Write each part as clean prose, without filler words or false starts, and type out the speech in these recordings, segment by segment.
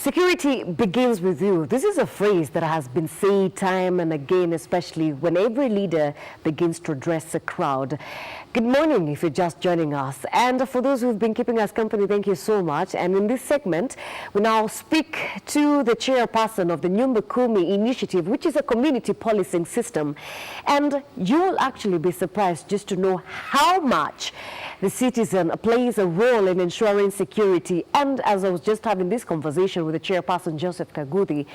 Security begins with you. This is a phrase that has been said time and again, especially when every leader begins to address a crowd. Good morning if you're just joining us. And for those who've been keeping us company, thank you so much. And in this segment, we now speak to the chairperson of the Nyumba Kumi initiative, which is a community policing system. And you'll actually be surprised just to know how much the citizen plays a role in ensuring security. And as I was just having this conversation with the chairperson, Joseph Kaguthi,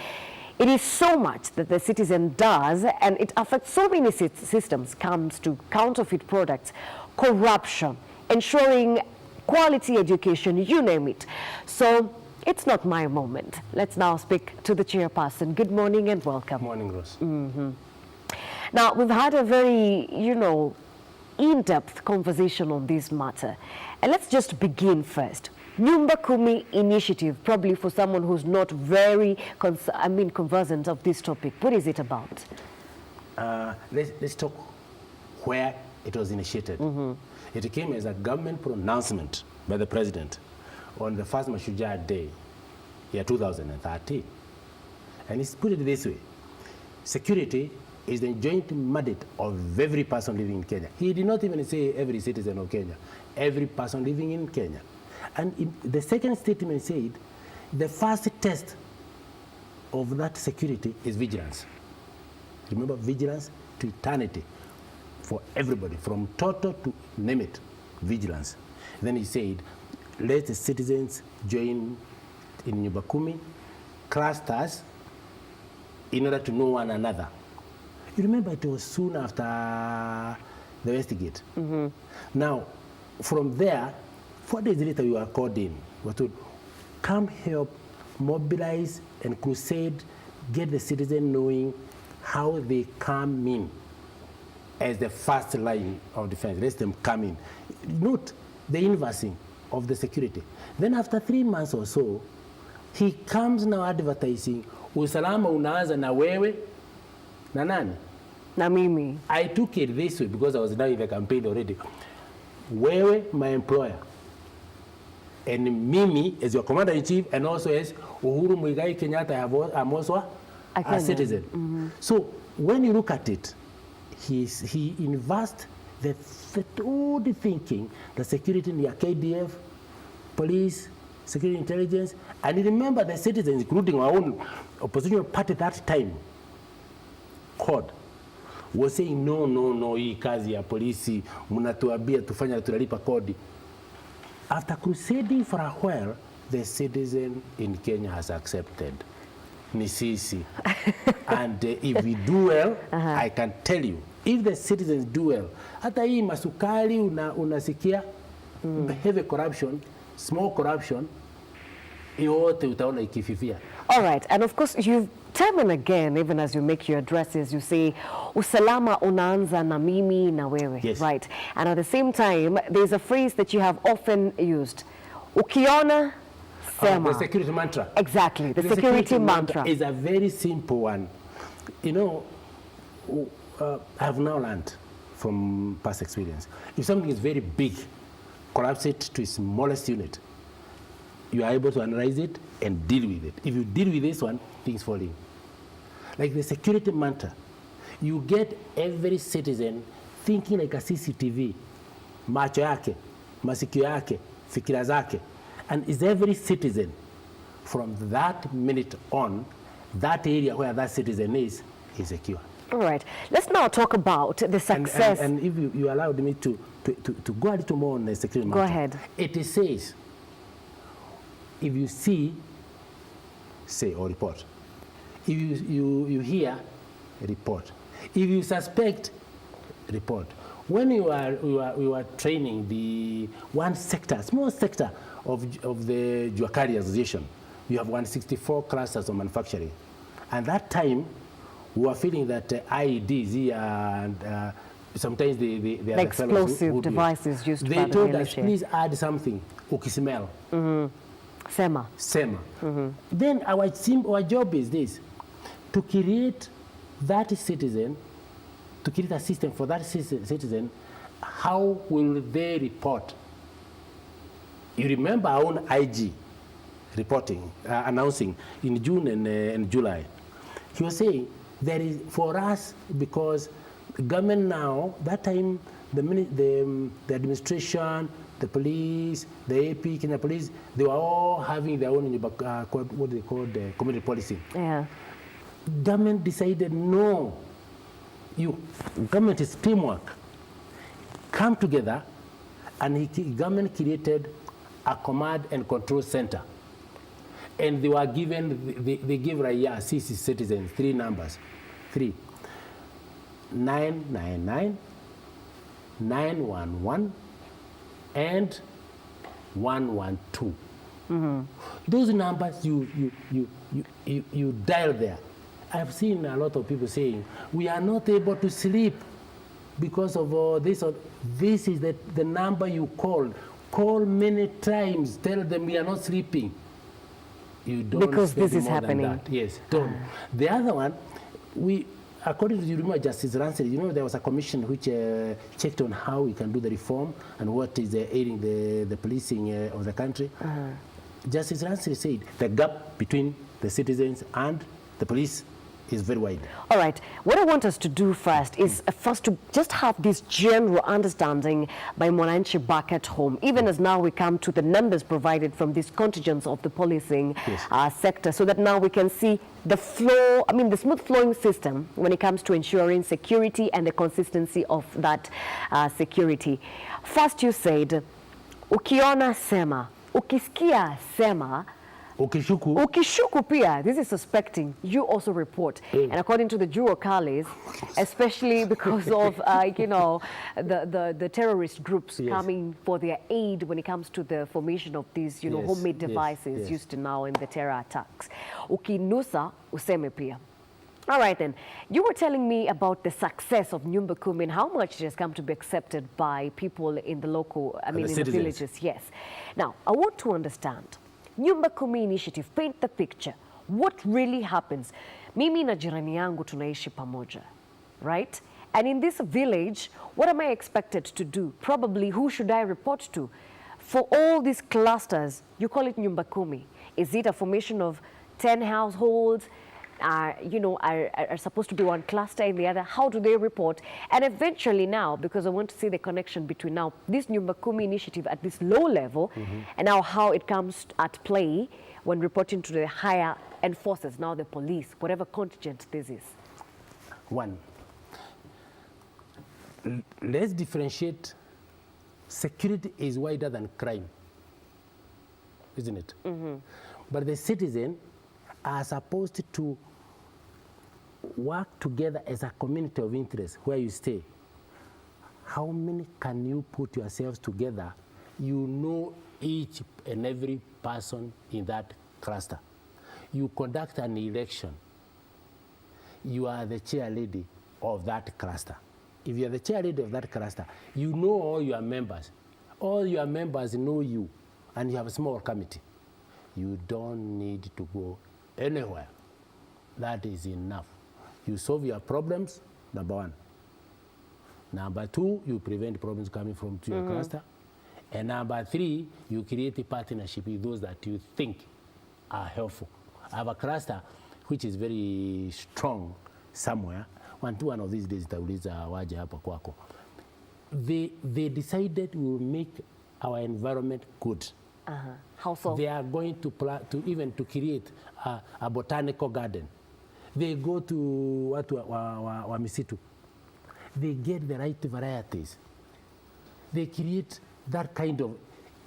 it is so much that the citizen does, and it affects so many systems, comes to counterfeit products, corruption, ensuring quality education, you name it. So it's not my moment. Let's now speak to the chairperson. Good morning and welcome. Good morning, Rose. Now, we've had a very, in-depth conversation on this matter. And let's just begin first. Nyumba Kumi initiative, probably for someone who's not very conversant of this topic. What is it about? Let's talk where it was initiated. It came as a government pronouncement by the president on the first Mashujaa Day, year 2013. And he's put it this way: security is the joint mandate of every person living in Kenya. He did not even say every citizen of Kenya, every person living in Kenya. And the second statement said, the first test of that security is vigilance. Remember, vigilance to eternity for everybody, from total to name it, vigilance. Then he said, let the citizens join in Nyumba Kumi clusters in order to know one another. You remember it was soon after the Westgate. Now, from there, 4 days later, we were called in. We were told, come help, mobilize and crusade, get the citizen knowing how they come in as the first line of defense. Let them come in. Note the inversing of the security. Then after 3 months or so, he comes now advertising, usalama unaanza na wewe, na nani? Na mimi. I took it this way because I was now in the campaign already. Wewe, my employer. And Mimi as your commander-in-chief, and also as Uhuru Muigai Kenyatta, I'm also a citizen. So when you look at it, he invests all the thinking, the security in the KDF, police, security intelligence, and remember the citizens, including our own opposition party at that time, CORD, was saying, no, hii kazi ya polisi, mnatuambia tufanya tunalipa kodi. After crusading for a while, the citizen in Kenya has accepted Nisisi. And if we do well, I can tell you, if the citizens do well, hata hii masukari unasikia, heavy corruption, small corruption, yote utaona ikififia. All right, and of course, you've time and again, even as you make your addresses, you say, usalama unaanza na mimi na wewe, yes. Right? And at the same time, there's a phrase that you have often used, ukiona, sema. The security mantra. Exactly, the security mantra is a very simple one. You know, I've now learned from past experience, if something is very big, collapse it to its smallest unit, you are able to analyze it and deal with it. If you deal with this one, things fall in. Like the security mantra, you get every citizen thinking like a CCTV, macho yake, masikio yake, fikira zake, and is every citizen from that minute on, that area where that citizen is secure. All right, let's now talk about the success. And if you allowed me to go a little more on the security mantra. Go ahead. It says, if you see, say, or report. If you hear, report. If you suspect, report. When we were training the one sector, small sector of the Juakari Association, you have 164 clusters of manufacturing. And that time, we were feeling that IEDs and sometimes the explosive devices used they told us, please add something, ukismell. Sema. Then our job is this, to create that citizen, to create a system for that citizen, how will they report? You remember our own IG reporting, announcing in June and July. He was saying, there is, for us, because the government now, that time, the administration, the police, the AP, Kenya police, they were all having their own, what they call the community policy. Yeah. Government decided, no, government is teamwork. Come together, and government created a command and control center. And they were given, they gave Raya, citizens, 3 numbers. 999, 911, and 112. Those numbers you dial there. I've seen a lot of people saying, we are not able to sleep because of this. This is the number you call. Call many times, tell them we are not sleeping. You don't, because this is happening. That. Yes, don't. The other one, according to, you remember Justice Ransel, you know there was a commission which checked on how we can do the reform and what is aiding the policing of the country. Justice Ransel said the gap between the citizens and the police is very wide. All right. What I want us to do first is first to just have this general understanding by Mwananchi back at home, even as now we come to the numbers provided from these contingents of the policing sector, so that now we can see the flow, I mean the smooth flowing system when it comes to ensuring security and the consistency of that security. First you said, ukiona sema, ukisikia sema, Ukishuku pia, this is suspecting, you also report. And according to the Jurokalis, especially because of, the terrorist groups coming for their aid when it comes to the formation of these, homemade devices used now in the terror attacks. Ukinusa, useme pia. All right then, you were telling me about the success of Nyumba Kumi and how much it has come to be accepted by people in the local, in the villages, yes. Now, I want to understand, Nyumba Kumi initiative, paint the picture. What really happens? Mimi na jirani yangu tunaishi pamoja, right? And in this village, what am I expected to do? Probably who should I report to? For all these clusters, you call it Nyumba Kumi. Is it a formation of 10 households? Are supposed to be one cluster in the other? How do they report? And eventually now, because I want to see the connection between now this Nyumba Kumi initiative at this low level and now how it comes at play when reporting to the higher end forces, now the police, whatever contingent this is. One, let's differentiate. Security is wider than crime, isn't it? But the citizen are supposed to work together as a community of interest where you stay. How many can you put yourselves together? You know each and every person in that cluster. You conduct an election. You are the chair lady of that cluster. If you are the chair lady of that cluster, you know all your members. All your members know you, and you have a small committee. You don't need to go anywhere. That is enough. You solve your problems, number one. Number two, you prevent problems coming from to your cluster. And number three, you create a partnership with those that you think are helpful. I have a cluster which is very strong somewhere. One of these days, they decided we will make our environment good. How so? They are going to create a botanical garden. They go to Wamisitu. They get the right varieties. They create that kind of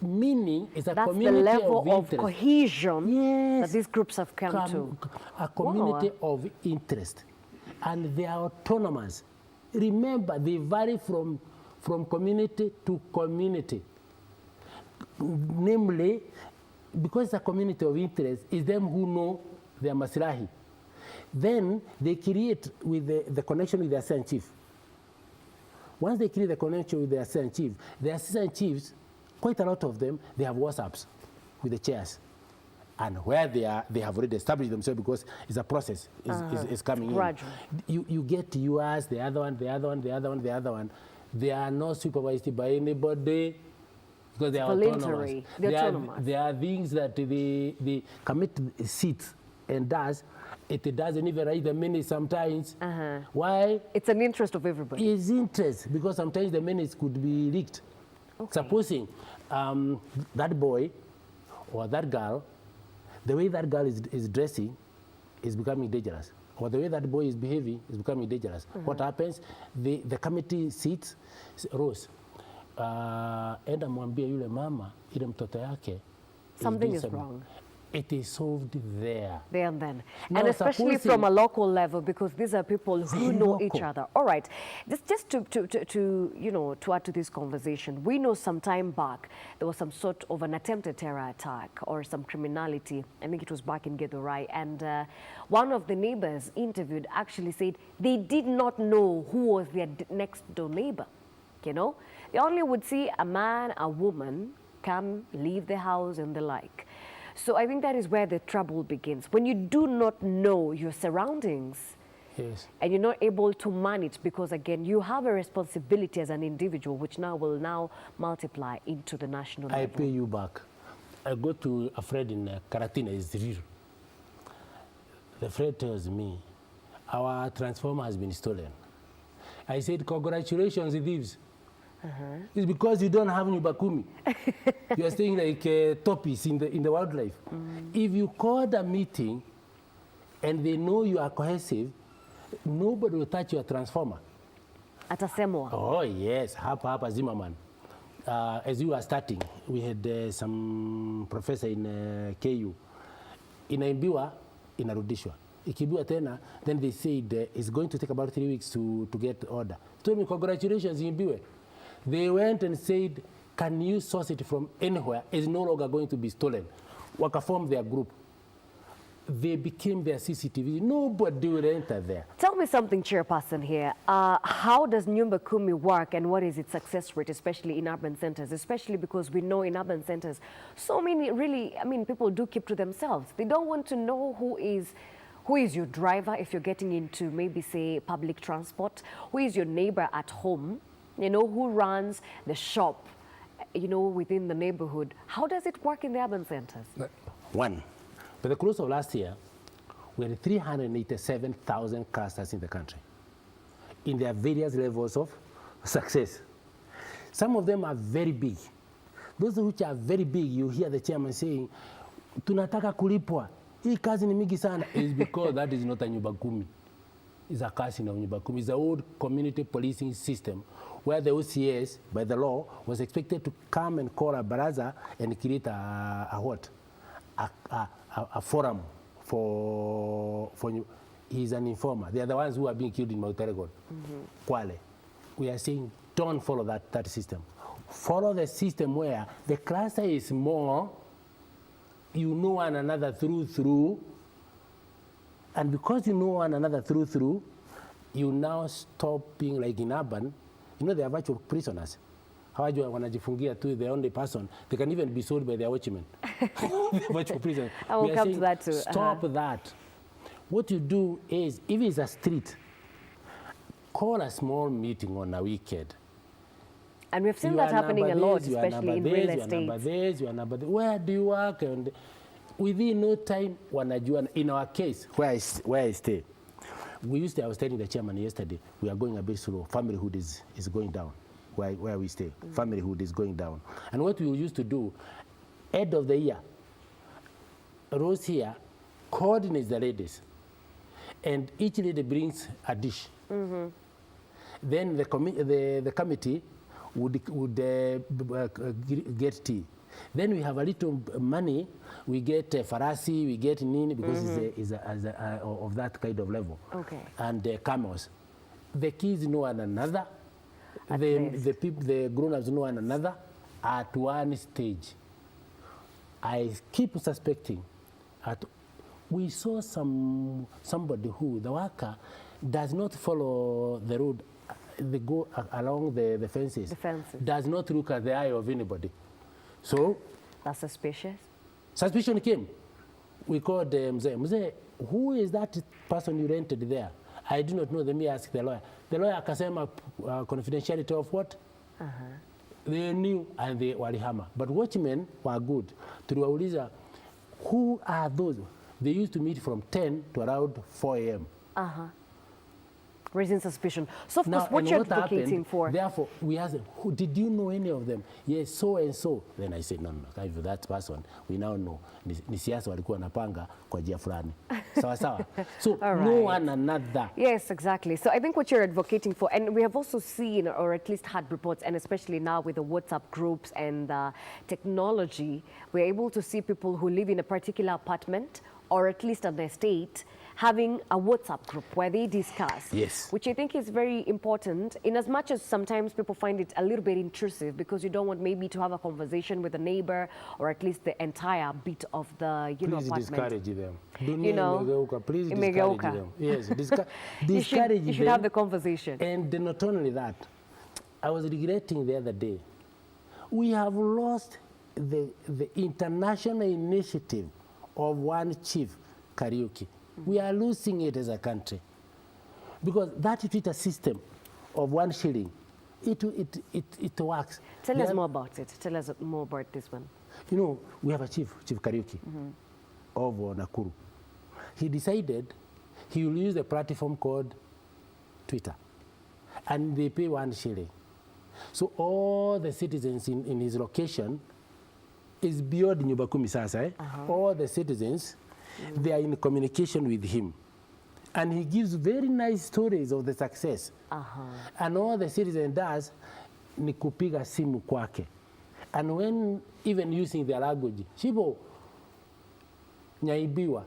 meaning. Is a community the level of cohesion that these groups have come to. A community of interest, and they are autonomous. Remember, they vary from community to community. Namely, because it's a community of interest, it's them who know their maslahi. Then they create with the connection with the assistant chief. Once they create the connection with the assistant chief, the assistant chiefs, quite a lot of them, they have WhatsApps with the chairs. And where they have already established themselves because it's a process, is coming gradual. in. You get yours, the other one, the other one, the other one, the other one. They are not supervised by anybody. because they are voluntary. autonomous. They're autonomous. There are things that the committee sits and does. It doesn't even write the minutes sometimes. Why? It's an interest of everybody. It's interest, because sometimes the minutes could be leaked. Okay. Supposing that boy or that girl, the way that girl is dressing is becoming dangerous, or the way that boy is behaving is becoming dangerous. What happens? The committee sits, Rose, enda mwambie yule mama ile mtoto yake Something is wrong. It is solved there. There and then. Now, And especially from a local level, because these are people who know each other. All right, just to you know, to add to this conversation, we know some time back there was some sort of an attempted terror attack or some criminality. I think it was back in Githurai, and one of the neighbors interviewed actually said they did not know who was their next door neighbor. You know, they only would see a man, a woman come, leave the house and the like. So I think that is where the trouble begins. When you do not know your surroundings, yes, and you're not able to manage, because again, you have a responsibility as an individual, which now will now multiply into the national level. I pay you back. I go to a friend in Karatina, is real. The friend tells me, our transformer has been stolen. I said, congratulations, thieves. It's because you don't have nyumba kumi. You are staying like toppies in the wildlife. If you called a meeting and they know you are cohesive, nobody will touch your transformer. Atasemwa. Oh yes, hapa Zimmerman. As you were starting, we had some professor in KU. Inaimbiwa, inarudishwa. Ikibiwa tena, then they said it's going to take about 3 weeks to get order. Told me, congratulations, imbiwe. They went and said, can you source it from anywhere? It's no longer going to be stolen. Waka formed their group. They became their CCTV. Nobody will enter there. Tell me something, Chairperson here. How does Nyumba Kumi work, and what is its success rate, especially in urban centers? Especially because we know in urban centers, so many really, I mean, people do keep to themselves. They don't want to know who is your driver if you're getting into maybe, say, public transport, who is your neighbor at home, you know, who runs the shop, you know, within the neighborhood. How does it work in the urban centers? One, by the close of last year, we had 387,000 clusters in the country in their various levels of success. Some of them are very big. Those which are very big, you hear the chairman saying, tunataka kulipwa. Hii kazi ni mingi sana. It's because that is not a nyumba kumi. It's a kazi na nyumba kumi. It's the old community policing system where the OCS, by the law, was expected to come and call a baraza and create a what? A forum for he's an informer. They are the ones who are being killed in Mount Elgon, Kwale. We are saying, don't follow that system. Follow the system where the cluster is more, you know one another through, and because you know one another through, you now stop being like in urban. You know, they are virtual prisoners. Hawajua wanajifungia to the only person. They can even be sold by their watchmen. Virtual prisoners. I will come to that too. Stop that. What you do is, if it's a street, call a small meeting on a weekend. And we've seen that happening a lot, especially in real estate. Where do you work? And within no time, wanajua. In our case, where I stay, I was telling the chairman yesterday, we are going a bit slow. Familyhood is going down where we stay. Familyhood is going down. And what we used to do, end of the year, Rose here coordinates the ladies. And each lady brings a dish. Then the committee would get tea. Then we have a little money. We get farasi, we get nini, because it's of that kind of level. Okay. And camels. The kids know one another. The grown-ups know one another at one stage. I keep suspecting we saw somebody who, the worker, does not follow the road. They go along the fences. The fences. Does not look at the eye of anybody. So that's suspicious. Suspicion came. We called Mzee, who is that person you rented there? I do not know. Let me ask the lawyer. The lawyer akasema confidentiality of what? They knew and they walihama. But watchmen were good. Tuliwauliza, who are those? They used to meet from 10 to around 4 a.m. Raising suspicion. So, of Now, course, what and you're what advocating happened, for. Therefore, we asked them, who, did you know any of them? Yes, so and so. Then I said, no, if that person, we now know. Ni siasa walikuwa napanga kwa jia fulani. Sawa sawa. So, All no right. one another. Yes, exactly. So I think what you're advocating for, and we have also seen or at least had reports, and especially now with the WhatsApp groups and technology, we're able to see people who live in a particular apartment or at least an estate having a WhatsApp group where they discuss, Yes. which I think is very important, in as much as sometimes people find it a little bit intrusive because you don't want maybe to have a conversation with a neighbor or at least the entire bit of the Please apartment. discourage them. You know, Imegeuka. Please imegeuka. discourage them. Yes, discourage You should them. have the conversation. And not only that, I was regretting the other day, we have lost the international initiative of one chief karaoke. We are losing it as a country. Because that Twitter system of 1 shilling, it works. Tell us more about it. Tell us more about this one. You know, we have a chief karaoke of Nakuru. He decided he will use a platform called Twitter. And they pay 1 shilling. So all the citizens in his location is beyond nyumba kumi sasa. All the citizens, they are in communication with him. And he gives very nice stories of the success. And all the citizen does ni kupiga simu kwake. And when even using their language, Shibo, nyaibiwa.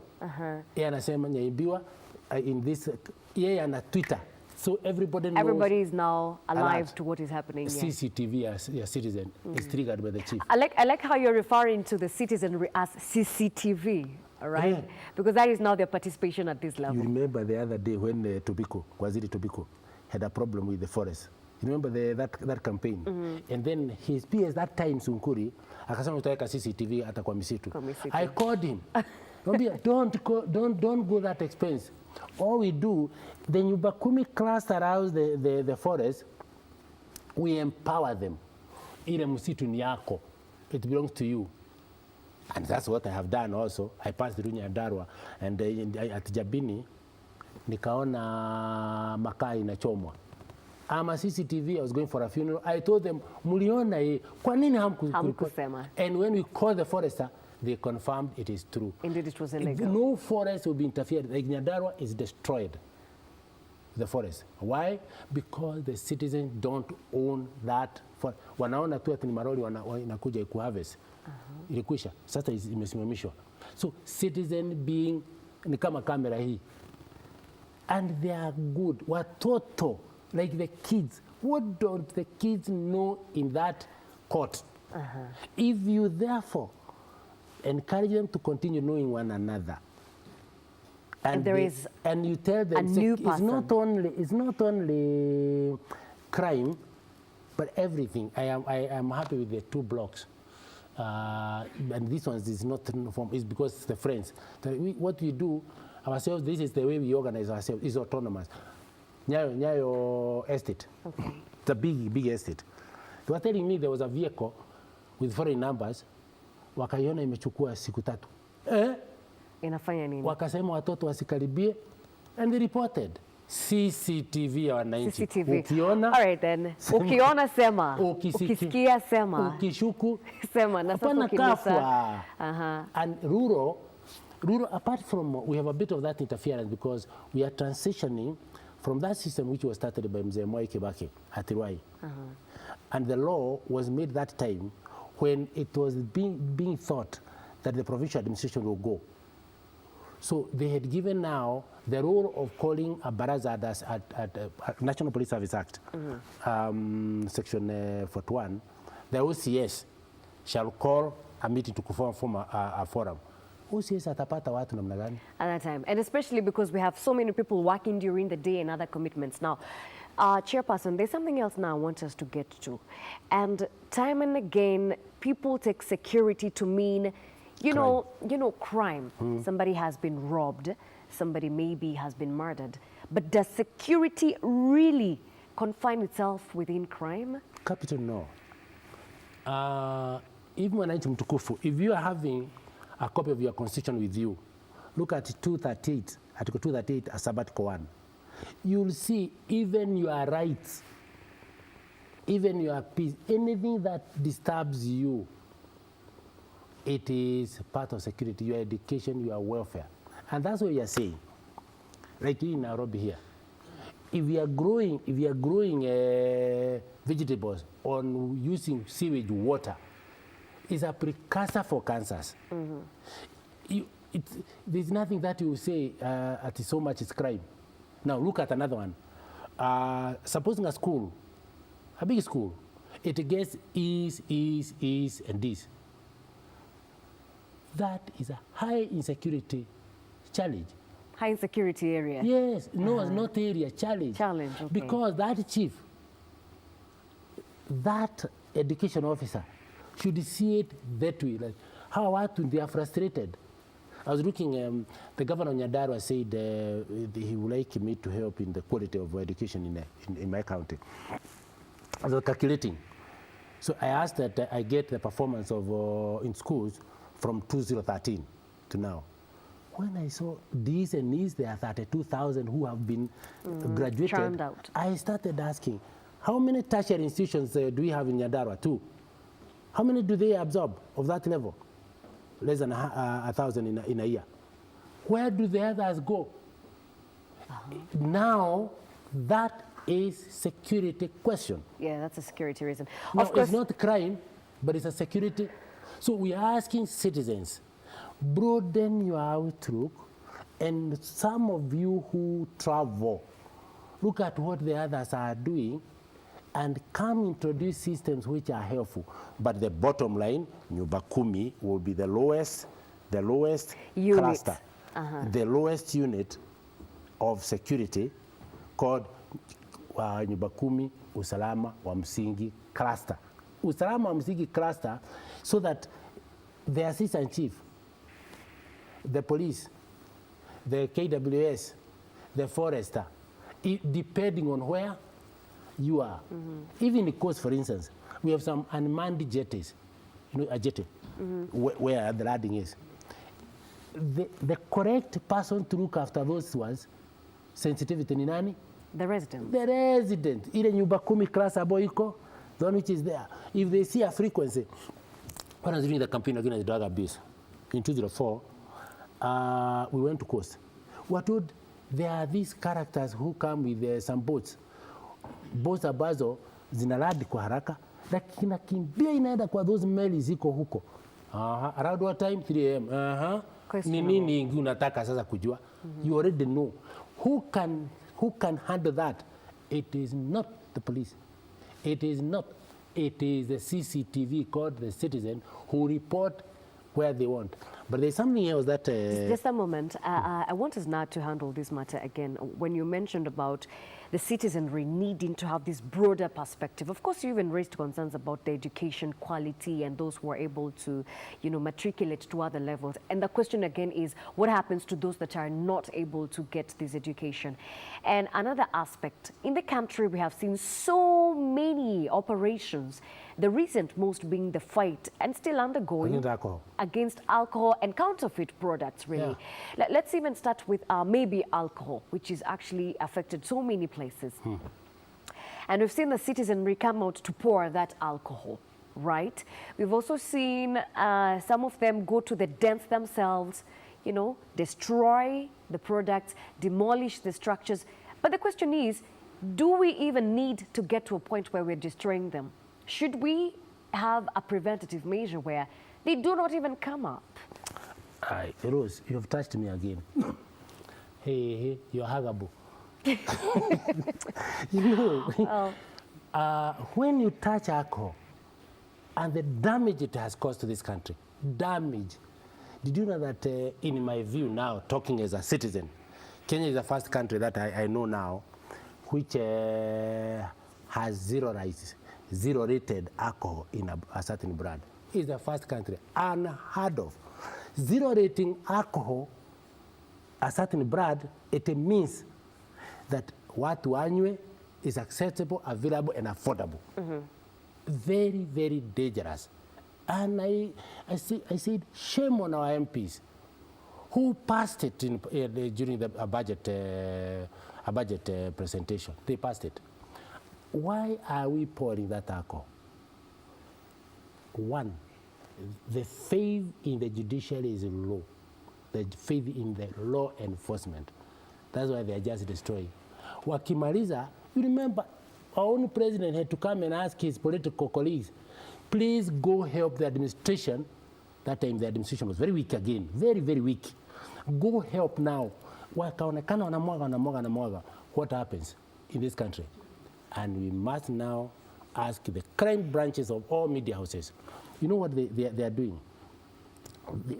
Yeye anasema nyaibiwa in this, yeye ana Twitter. So everybody knows. Everybody is now alive alert. to what is happening. Yeah. CCTV as a citizen is triggered by the chief. I like how you're referring to the citizenry as CCTV, all right? Yeah. Because that is now their participation at this You level. remember the other day when Waziri Tobiko had a problem with the forest. You remember that campaign? And then his PS that time, Sunkuri, akasema utaweka CCTV hata kwa misitu. Kwa misitu. I called him. Don't go that expense. All we do, the nyumba kumi cluster around the forest, we empower them. Ile msitu ni yako. It belongs to you. And that's what I have done also. I passed through Nyandarua and at Jabini, nikaona makaa inachomwa. I'm a CCTV, I was going for a funeral. I told them, muliona hii, kwa nini Hamkusema? And when we called the forester, they confirmed it is true. Indeed, it was illegal. No forest will be interfered. Like Nyandarua is destroyed, the forest. Why? Because the citizens don't own that. Wanaona tu ati ni maroli wanakuja kuharvest. Ilikwisha. Sasa imesimamishwa. So citizen being ni kama kamera hii. And they are good. Watoto, like the kids. What don't the kids know in that court? If you therefore encourage them to continue knowing one another, And there is and you tell them a new it's person. not only crime, but everything. I am happy with the 2 blocks, and this one is not from. It's because it's the friends. What we do ourselves. This is the way we organize ourselves. Is autonomous. Nyayo estate. Okay. It's a big estate. They were telling me there was a vehicle with foreign numbers. Wakaiona imechukua siku 3. Inafanya nini? Wakasema watoto wasikaribie, and they reported. CCTV ya wananchi. CCTV. Ukiona, all right then. Ukiona sema. Ukisikia sema. Ukishuku Sema. Na sasa hapana ukinusa. kafwa. And rural, apart from, we have a bit of that interference because we are transitioning from that system which was started by Mzee Mwai Kibaki at Ruai. And the law was made that time when it was being thought that the provincial administration will go. So they had given now the role of calling a baraza at National Police Service Act, section 41. The OCS shall call a meeting to form a forum. OCS atapata watu namna gani? At that time, and especially because we have so many people working during the day and other commitments. Now, Chairperson, there's something else now I want us to get to. And time and again, people take security to mean, you know, crime. Somebody has been robbed, somebody maybe has been murdered. But does security really confine itself within crime? Capital, no. If mwananchi mtukufu, if you are having a copy of your constitution with you, look at 238, Article 238, a sabbatical 1. You'll see even your rights, even your peace, anything that disturbs you, it is part of security, your education, your welfare. And that's what you are saying. Like in Nairobi here. If we are growing vegetables on using sewage water, it's a precursor for cancers. There's nothing that you say at so much is crime. Now look at another one. Supposing a school, a big school, it gets is, and this. That is a high insecurity challenge. High insecurity area? Yes, no, it's not area, challenge. Challenge, okay. Because that chief, that education officer should see it that way. Like, how they are frustrated. I was looking, the governor of Nyandarua said he would like me to help in the quality of education in my county. I was calculating. So I asked that I get the performance of in schools from 2013 to now. When I saw these and these, there are 32,000 who have been graduated. Churned out. I started asking, how many tertiary institutions do we have in Nyandarua? 2. How many do they absorb of that level? Less than 1,000 in a year. Where do the others go? Now, that is security question. Yeah, that's a security reason. No, of course, it's not crime, but it's a security. So we are asking citizens, broaden your outlook, and some of you who travel, look at what the others are doing, and come introduce systems which are helpful. But the bottom line, Nyumba Kumi will be the lowest unit. cluster, the lowest unit of security called Nyumba Kumi Usalama wa Msingi Cluster. Usalama wa Msingi Cluster, so that the assistant chief, the police, the KWS, the forester, depending on where you are. Even the coast, for instance, we have some unmanned jetties, a jetty, where the landing is. The correct person to look after those ones, sensitivity ni nani? the resident. The resident. Ile Nyumba Kumi class iko, the one which is there. If they see a frequency, when I was doing the campaign against drug abuse in 2004, we went to coast. We were told there are these characters who come with some boats ambazo zinaradi kwa haraka, lakini kimbia inaenda kwa those meli ziko huko. Around what time? 3 a.m. Ni nini unataka sasa kujua? You already know. Who can handle that? It is not the police. It is not. It is the CCTV called the Citizen who report where they want. But there's something else that... Just a moment. I want us now to handle this matter again. When you mentioned about the citizenry needing to have this broader perspective, of course, you even raised concerns about the education quality and those who are able to, matriculate to other levels. And the question again is, what happens to those that are not able to get this education? And another aspect, in the country, we have seen so many operations, the recent most being the fight, and still undergoing, against alcohol and counterfeit products, really. Yeah. Let's even start with maybe alcohol, which is actually affected so many places. And we've seen the citizenry come out to pour that alcohol, right? We've also seen some of them go to the dens themselves, destroy the products, demolish the structures. But the question is, do we even need to get to a point where we're destroying them? Should we have a preventative measure where they do not even come up? Rose, you have touched me again. Hey, you're huggable. When you touch alcohol and the damage it has caused to this country, did you know that in my view now, talking as a citizen, Kenya is the first country that I know now which has zero rated alcohol in a certain brand. It's the first country, unheard of. Zero rating alcohol, a certain brand, it means that what wanywe is acceptable, available, and affordable. very, very dangerous. And I said, shame on our MPs who passed it during a budget presentation. They passed it. Why are we pouring that alcohol? One, the faith in the judiciary is low. The faith in the law enforcement. That's why they are just destroying. Wakimaliza, you remember, our own president had to come and ask his political colleagues, please go help the administration. That time the administration was very weak again, very, very weak. Go help now. Wakaonekana wanamwaga. What happens in this country? And we must now ask the crime branches of all media houses. You know what they are doing?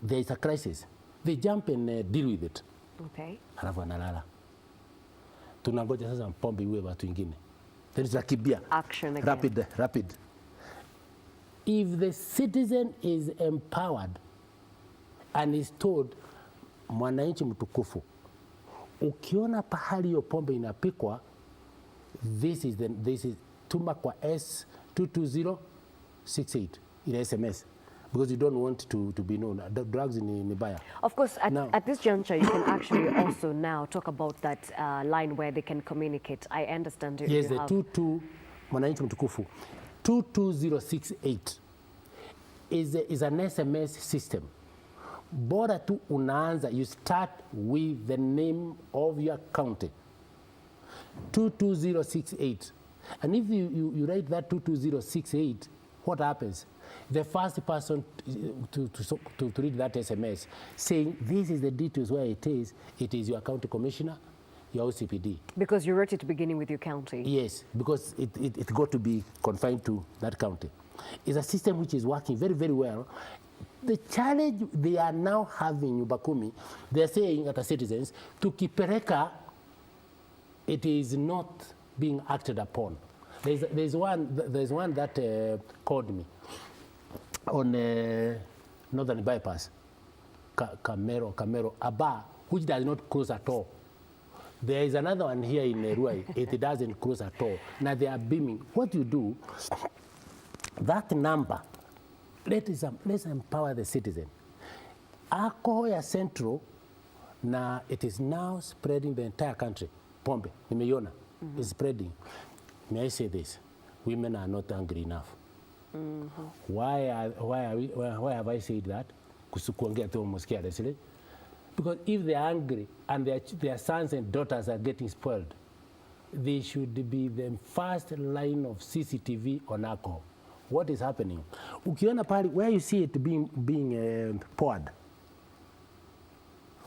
There is a crisis. They jump and deal with it. Okay. Halafu analala. Tunangoja sasa mpombe iwe watu wengine. Then it's like action again. Rapid. If the citizen is empowered and is told, mwananchi mtukufu, ukiona pahali hiyo pombe inapikwa, this is tuma kwa S22068 in SMS, because you don't want to be known. The drugs in baya. Of course, at this juncture, you can actually also now talk about that line where they can communicate. I understand. Yes, the 22 mwananchi mtukufu 22068 is an SMS system. Bora tu unaanza, you start with the name of your county. 22068. And if you write that 22068, what happens? The first person to read that SMS saying this is the details where it is your county commissioner, your OCPD. Because you wrote it beginning with your county. Yes, because it got to be confined to that county. It's a system which is working very, very well. The challenge they are now having in Bakumi, they're saying at the citizens, to Kipereka, it is not being acted upon. There's one that called me on Northern Bypass, Camero, Aba, which does not close at all. There is another one here in Ruai, it doesn't close at all. Now they are beaming. What you do, that number, let's empower the citizen. Alcohol ya Central, now it is now spreading the entire country. Pombe, nimeiona, is spreading. May I say this? Women are not angry enough. Why have I said that? Because if they're angry and their sons and daughters are getting spoiled, they should be the first line of CCTV on alcohol. What is happening? Ukiona pali, where you see it being poured,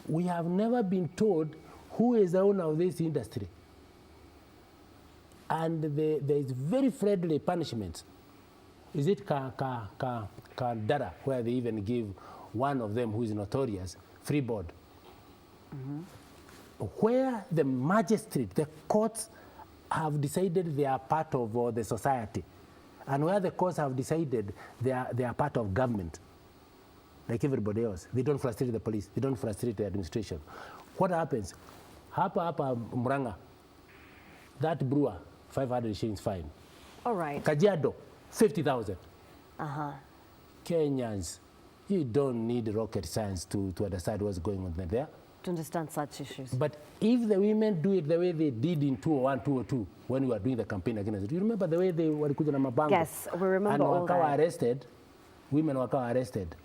we have never been told who is the owner of this industry. And there is very friendly punishment. Is it Dara, where they even give one of them who is notorious free board? Where the magistrate, the courts have decided they are part of the society, and where the courts have decided they are part of government, like everybody else. They don't frustrate the police, they don't frustrate the administration. What happens? Hapa Muranga, that brewer, 500 shillings fine. All right. Kajiado, 50,000. Kenyans, you don't need rocket science to understand what's going on there. To understand such issues. But if the women do it the way they did in 2001, 2002, when we were doing the campaign against it, you remember the way they were na mabango? Yes, we remember all and that. arrested, women were arrested.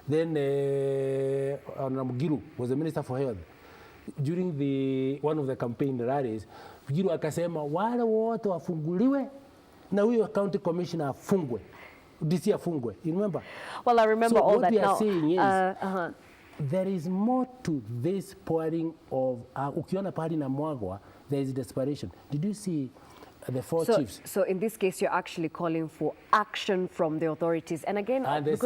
Then Mugiru was the Minister for Health. During one of the campaign rallies, Mugiru akasema wale wote wafunguliwe na huyo county commissioner afungwe. DC afungwe. You remember? Well, I remember so all that. So what we are saying is, now, there is more to this pouring of, ukiona pahali na mwagwa, there is desperation. Did you see the four chiefs? So in this case, you're actually calling for action from the authorities. And again, and the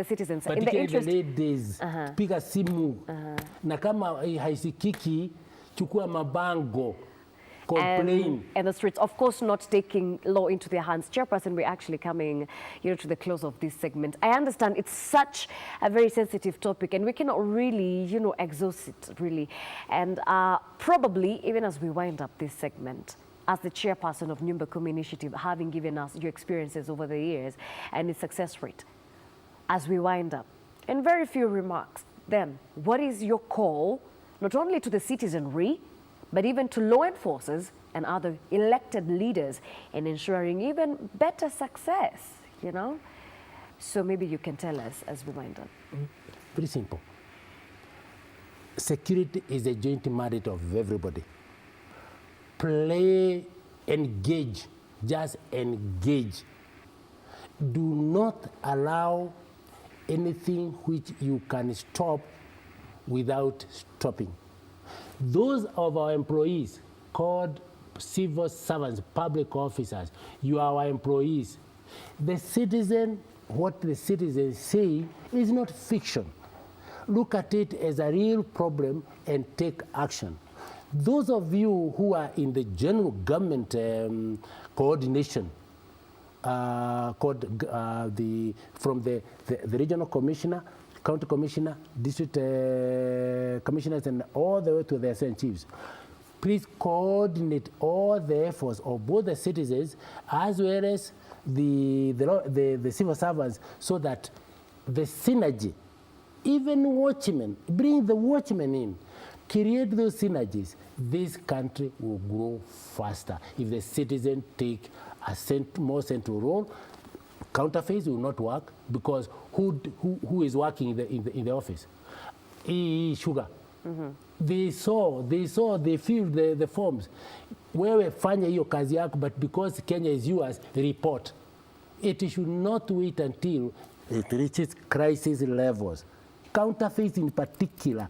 citizens. Particularly the ladies, piga simu. Na kama haisikiki, chukua mabango. Complain. And the streets, of course, not taking law into their hands. Chairperson, we're actually coming, to the close of this segment. I understand it's such a very sensitive topic, and we cannot really, exhaust it, really. And probably, even as we wind up this segment, as the chairperson of Nyumba Kumi Initiative, having given us your experiences over the years and its success rate, as we wind up, in very few remarks, then what is your call, not only to the citizenry, but even to law enforcers and other elected leaders in ensuring even better success, you know? So maybe you can tell us as we wind up. Very simple. Security is a joint mandate of everybody. Play, engage, just engage. Do not allow anything which you can stop without stopping. Those of our employees called civil servants, public officers, you are our employees. The citizen, what the citizens say is not fiction. Look at it as a real problem and take action. Those of you who are in the general government coordination, from the regional commissioner, county commissioner, district commissioners, and all the way to the assistant chiefs, please coordinate all the efforts of both the citizens as well as the civil servants, so that the synergy, even watchmen, bring the watchmen in, create those synergies. This country will grow faster if the citizen take a more central role. Counterfeits will not work, because who is working in the office? Sugar. Mm-hmm. They filled the forms. Wewe fanya hiyo kazi yako, but because Kenya is yours, report. It should not wait until it reaches crisis levels. Counterfeits in particular,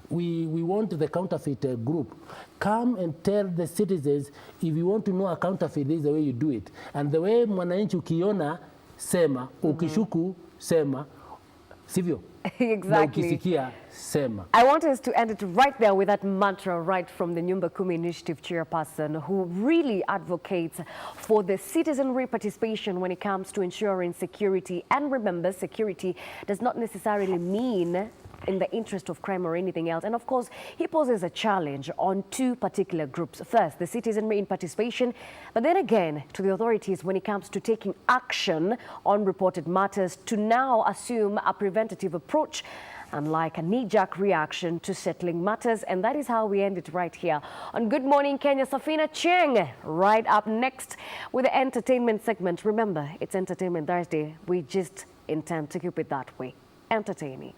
we want the counterfeit group come and tell the citizens, if you want to know a counterfeit, this is the way you do it. And the way mwananchi ukiona sema, ukishuku sema, sivyo? Exactly. I want us to end it right there with that mantra right from the Nyumba Kumi Initiative chairperson, who really advocates for the citizenry participation when it comes to ensuring security. And remember, security does not necessarily mean in the interest of crime or anything else. And of course, he poses a challenge on two particular groups. First, the citizenry in participation, but then again to the authorities when it comes to taking action on reported matters, to now assume a preventative approach, unlike a knee-jerk reaction to settling matters. And that is how we end it right here on Good Morning Kenya. Safina Cheng, right up next with the entertainment segment. Remember, it's Entertainment Thursday. We just intend to keep it that way. Entertaining.